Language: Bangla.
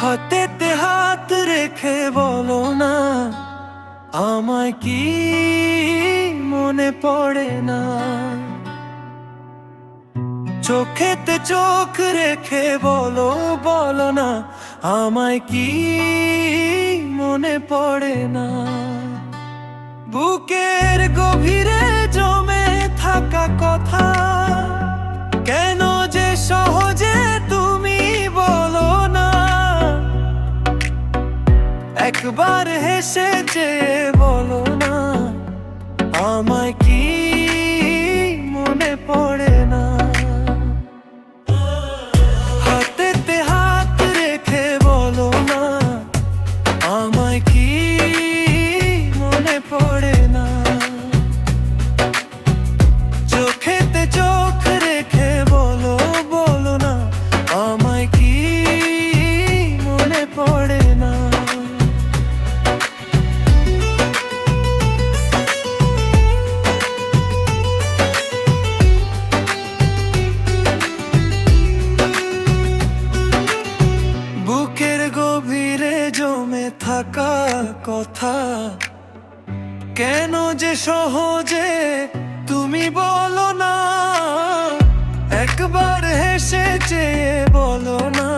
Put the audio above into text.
হাতেতে হাত রেখে বলো না, আমায় কি মনে পড়ে না? চোখেতে চোখ রেখে বলো, বলো না, আমায় কি মনে পড়ে না? বুকের গভীরে জমে থাকা কথা কেন যে সহজে তুমি বলো না? একবার হেসে চেয়ে বলো না, আমায় কি মনে পড়ে না? হাতেতে হাত রেখে বলো না, আমায় কি মনে পড়ে না? চোখেতে চোখ রেখে বলো, বলো না, আমায় কি মনে পড়ে না? বুকের গভীরে জমে থাকা কথা কেন যে সহজে তুমি বলো না? একবার হেসে চেয়ে বলো না,